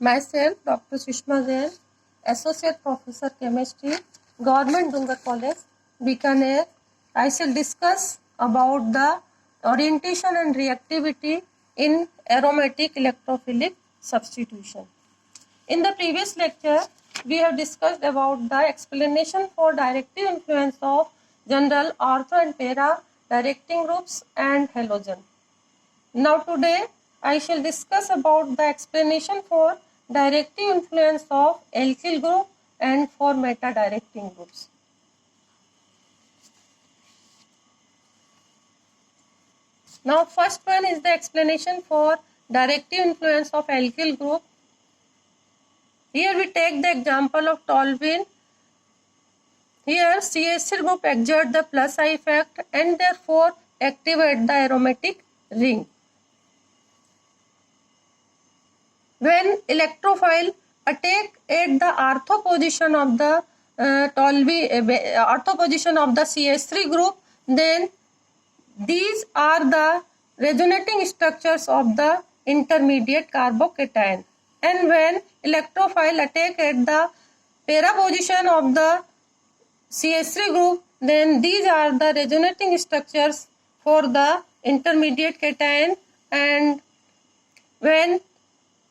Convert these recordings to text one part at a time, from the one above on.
Myself, Dr. Sushma Jain, Associate Professor Chemistry, Government Dungar College, Bikaner. I shall discuss about the orientation and reactivity in aromatic electrophilic substitution. In the previous lecture, we have discussed about the explanation for directive influence of general ortho and para directing groups and halogen. Now today I shall discuss about the explanation for directive influence of alkyl group and for meta directing groups. Now first one is the explanation for directive influence of alkyl group. Here we take the example of toluene. Here CH3 group exert the plus I effect and therefore activate the aromatic ring. When electrophile attack at the ortho position of the ortho position of the CH3 group, then these are the resonating structures of the intermediate carbocation. And when electrophile attack at the para position of the CH3 group, then these are the resonating structures for the intermediate cation. And when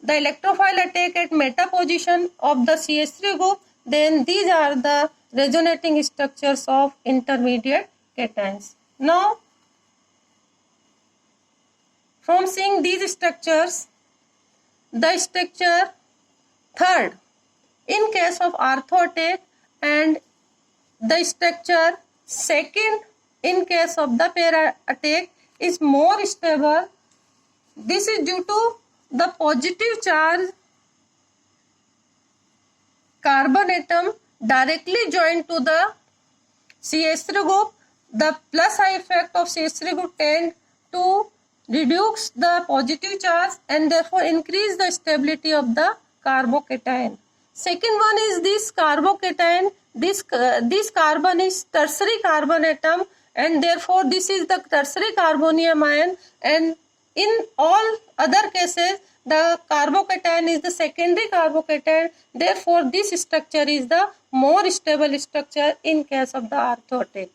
the electrophile attack at meta position of the CH3 group, then these are the resonating structures of intermediate cations. Now, from seeing these structures, the structure third in case of ortho attack and the structure second in case of the para attack is more stable. This is due to the positive charge carbon atom directly joined to the CH3 group. The plus I effect of CH3 group tend to reduce the positive charge and therefore increase the stability of the carbocation. Second one is this carbocation. This carbon is tertiary carbon atom and therefore this is the tertiary carbonium ion, and in all other cases the carbocation is the secondary carbocation. Therefore this structure is the more stable structure in case of the ortho attack.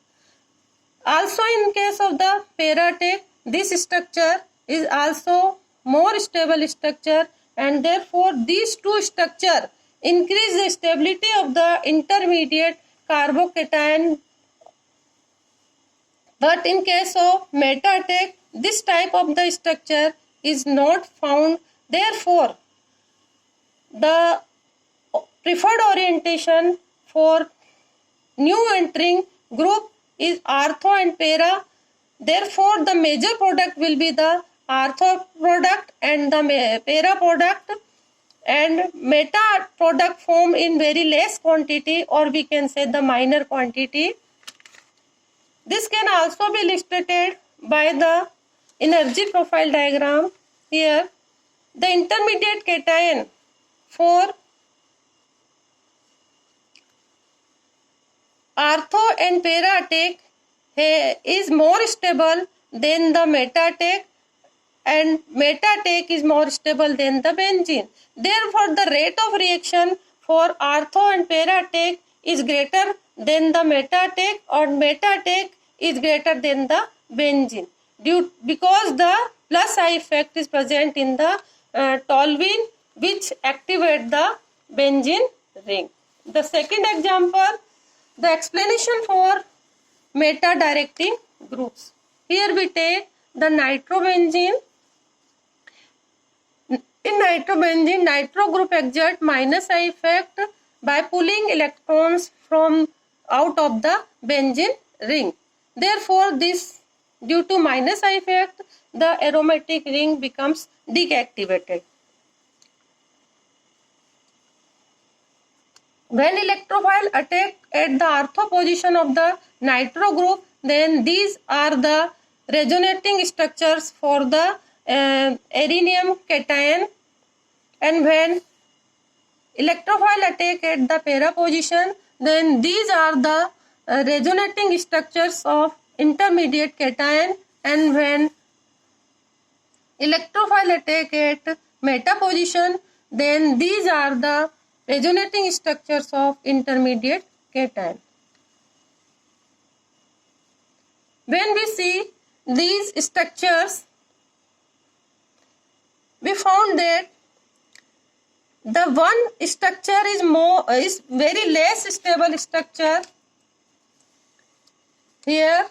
Also in case of the para attack, this structure is also more stable structure and therefore these two structures increase the stability of the intermediate carbocation. But in case of meta attack, this type of the structure is not found. Therefore, the preferred orientation for new entering group is ortho and para. Therefore, the major product will be the ortho product and the para product, and meta product form in very less quantity, or we can say the minor quantity. This can also be illustrated by the energy profile diagram. Here, the intermediate cation for ortho and para attack is more stable than the meta attack, and meta attack is more stable than the benzene. Therefore, the rate of reaction for ortho and para attack is greater than the meta attack, or meta attack is greater than the benzene, because the plus I effect is present in the toluene, which activate the benzene ring. The second example, the explanation for meta directing groups. Here we take the nitrobenzene. In nitrobenzene, nitro group exert minus I effect by pulling electrons from out of the benzene ring. Therefore, this due to minus I effect, the aromatic ring becomes deactivated. When electrophile attack at the ortho position of the nitro group, then these are the resonating structures for the arenium cation, and when electrophile attack at the para position, then these are the resonating structures of intermediate cation, and when electrophile attack at meta position, then these are the resonating structures of intermediate cation. When we see these structures, we found that the one structure is very less stable structure. Here,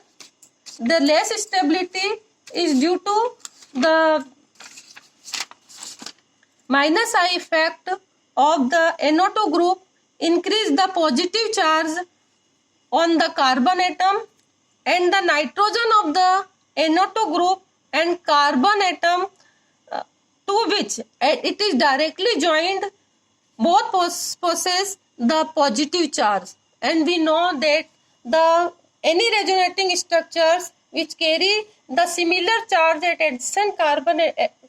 the less stability is due to the minus I effect of the NO2 group increase the positive charge on the carbon atom, and the nitrogen of the NO2 group and carbon atom to which it is directly joined, both possess the positive charge. And we know that any resonating structures which carry the similar charge at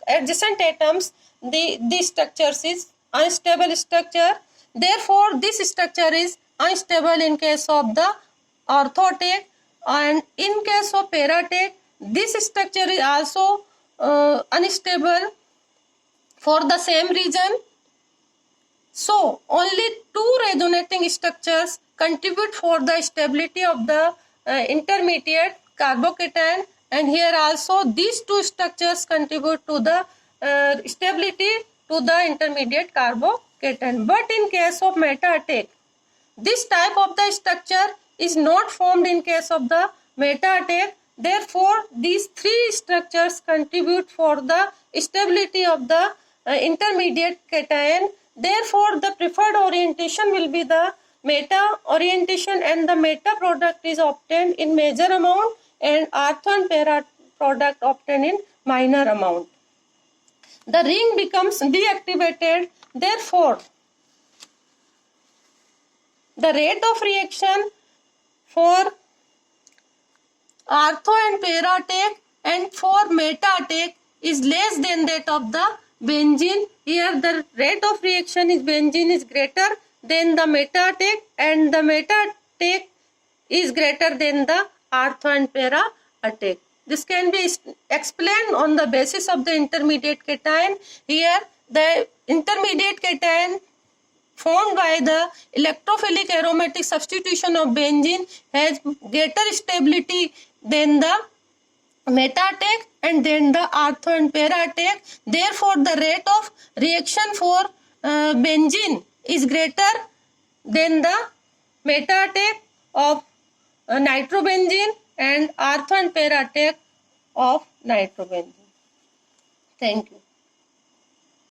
adjacent atoms, the structures is unstable structure. Therefore, this structure is unstable in case of the orthotape, and in case of paratape, this structure is also unstable for the same reason. So, only two resonating structures contribute for the stability of the intermediate carbocation, and here also these two structures contribute to the stability to the intermediate carbocation. But in case of meta-attack, this type of the structure is not formed in case of the meta-attack. Therefore, these three structures contribute for the stability of the intermediate cation. Therefore, the preferred orientation will be the meta orientation, and the meta product is obtained in major amount and ortho and para product obtained in minor amount. The ring becomes deactivated. Therefore, the rate of reaction for ortho and para attack and for meta attack is less than that of the benzene. Here the rate of reaction is benzene is greater than the meta attack, and the meta attack is greater than the ortho and para attack. This can be explained on the basis of the intermediate cation. Here the intermediate cation formed by the electrophilic aromatic substitution of benzene has greater stability than the meta attack and then the ortho and para attack. Therefore, the rate of reaction for benzene is greater than the meta attack of nitrobenzene and ortho and para attack of nitrobenzene. Thank you.